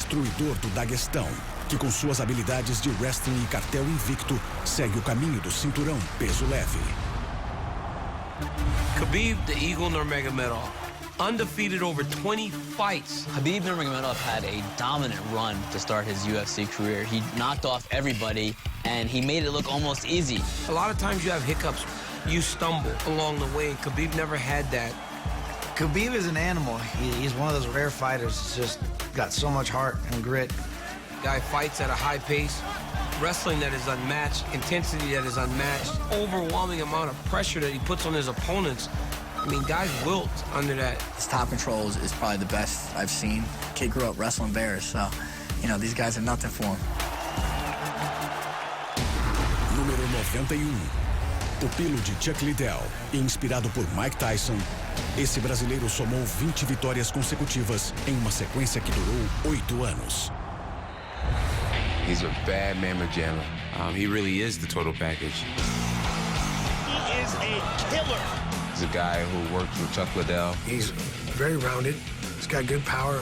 destruidor do Daguestão, que com suas habilidades de wrestling e cartel invicto, segue o caminho do cinturão peso leve. Khabib the Eagle Nurmagomedov, undefeated over 20 fights. Khabib Nurmagomedov had a dominant run to start his UFC career. He knocked off everybody, and he made it look almost easy. A lot of times you have hiccups. You stumble along the way, and Khabib never had that. Khabib is an animal. He's one of those rare fighters. He's just got so much heart and grit. Guy fights at a high pace, wrestling that is unmatched, intensity that is unmatched, overwhelming amount of pressure that he puts on his opponents. I mean, guys wilt under that. His top control is probably the best I've seen. Kid grew up wrestling bears, so, you know, these guys are nothing for him. Número 91. Pupilo de Chuck Liddell e inspirado por Mike Tyson, esse brasileiro somou 20 vitórias consecutivas em uma sequência que durou 8 anos. He's a bad mamma jammer. He really is the total package. He is a killer. He's a guy who worked with Chuck Liddell. He's very rounded. He's got good power.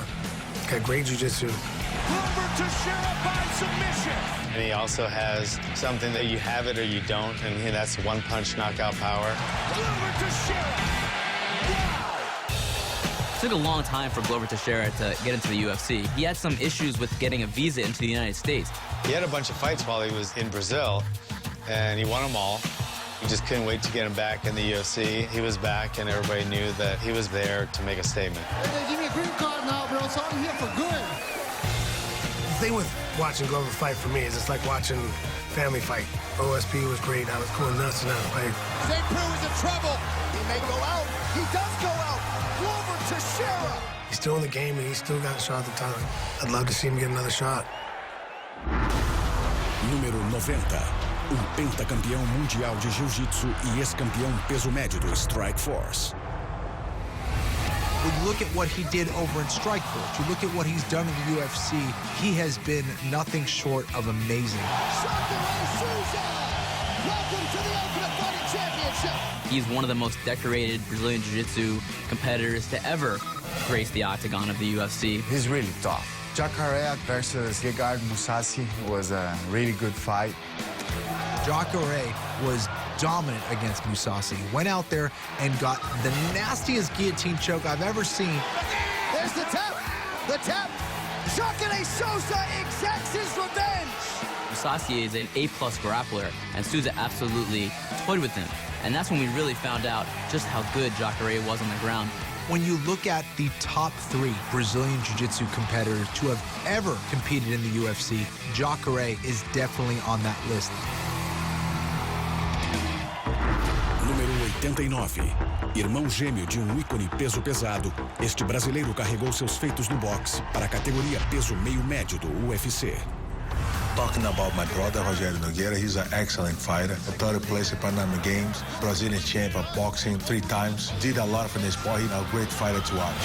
He's got great jiu-jitsu. Glover Teixeira by submission. And he also has something that you have it or you don't, and that's one-punch knockout power. Glover Teixeira. It took a long time for Glover Teixeira to get into the UFC. He had some issues with getting a visa into the United States. He had a bunch of fights while he was in Brazil, and he won them all. He just couldn't wait to get him back in the UFC. He was back, and everybody knew that he was there to make a statement. Hey, give me a green card now, bro, so I'm here for good. The thing with watching Glover fight for me is it's like watching family fight. OSP was great. I was going nuts in that fight. St. Preux is in trouble. He may go out. He does go out. Glover Teixeira. He's still in the game, and he's still got a shot at the title. I'd love to see him get another shot. Número 90. Pentacampeão mundial de jiu-jitsu e ex-campeão peso médio do Strikeforce. When you look at what he did over in Strikeforce, you look at what he's done in the UFC, he has been nothing short of amazing. Welcome to the Ultimate Fighting Championship. He's one of the most decorated Brazilian Jiu-Jitsu competitors to ever grace the octagon of the UFC. He's really tough. Jacare versus Gegard Mousasi was a really good fight. Jacare was dominant against Mousasi. Went out there and got the nastiest guillotine choke I've ever seen. There's the tap. The tap. Jacare Souza exacts his revenge. Mousasi is an A-plus grappler, and Souza absolutely toyed with him. And that's when we really found out just how good Jacare was on the ground. When you look at the top 3 Brazilian Jiu-Jitsu competitors to have ever competed in the UFC, Jacare is definitely on that list. Número 89. Irmão gêmeo de ícone peso pesado, este brasileiro carregou seus feitos no boxe para a categoria peso meio-médio do UFC. Talking about my brother, Rogério Nogueira, he's an excellent fighter. A third place at Panama Games, Brazilian champion of boxing 3 times. Did a lot for the sport. He's a great fighter to watch.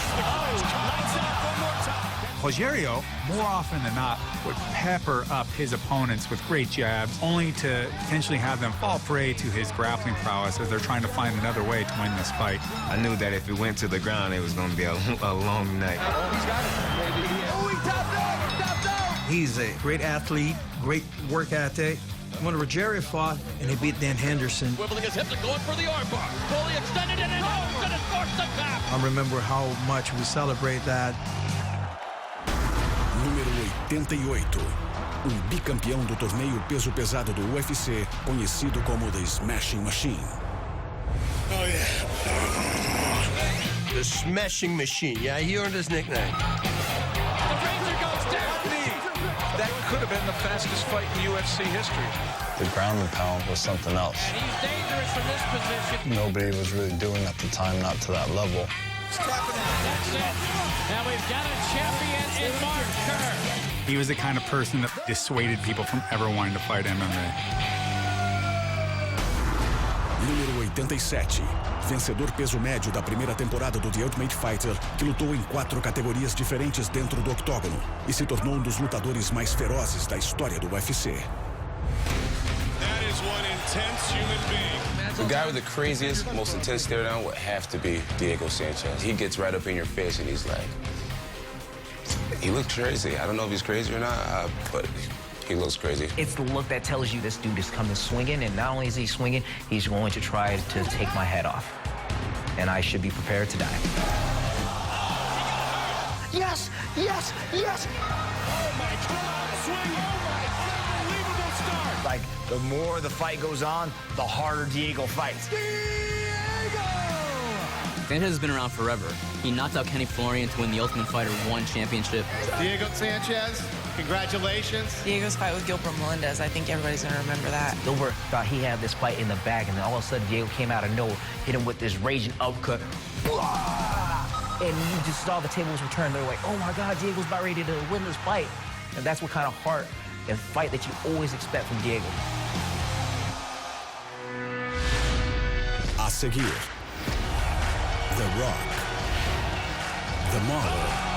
Rogério, more often than not, would pepper up his opponents with great jabs, only to potentially have them fall prey to his grappling prowess as they're trying to find another way to win this fight. I knew that if it went to the ground, it was going to be a long night. He's got it. Oh, he tapped out. He tapped out. He's a great athlete, great work ethic. When Rogério fought and he beat Dan Henderson, Wibbling his hips and going for the armbar. Fully extended and then Henderson is forced to tap. I remember how much we celebrate that. Número 88. Bicampeão do torneio peso pesado do UFC, conhecido como The Smashing Machine. Oh, yeah. The Smashing Machine. Yeah, he earned his nickname. The razor goes down. That could have been the fastest fight in UFC history. The ground and pound was something else. And he's dangerous from this position. Nobody was really doing at the time, not to that level. That's it. Now we've got a champion in Mark Kerr. He was the kind of person that dissuaded people from ever wanting to fight MMA. Número 87. Vencedor peso médio da primeira temporada do The Ultimate Fighter, que lutou em 4 categorias diferentes dentro do octógono e se tornou um dos lutadores mais ferozes da história do UFC. That is one intense human being. The guy with the craziest, most intense stare down would have to be Diego Sanchez. He gets right up in your face and he's like... He looked crazy. I don't know if he's crazy or not, but he looks crazy. It's the look that tells you this dude is coming swinging, and not only is he swinging, he's going to try to take my head off. And I should be prepared to die. Yes, yes, yes! Oh my God, swing, oh my, unbelievable start! Like, the more the fight goes on, the harder Diego fights. Sanchez has been around forever. He knocked out Kenny Florian to win the Ultimate Fighter 1 championship. Diego Sanchez, congratulations. Diego's fight with Gilbert Melendez, I think everybody's gonna remember that. Gilbert thought he had this fight in the bag, and then all of a sudden Diego came out of nowhere, hit him with this raging uppercut. And you just saw the tables return. They're like, oh my God, Diego's about ready to win this fight. And that's what kind of heart and fight that you always expect from Diego. A seguir, The Rock, The Mauler,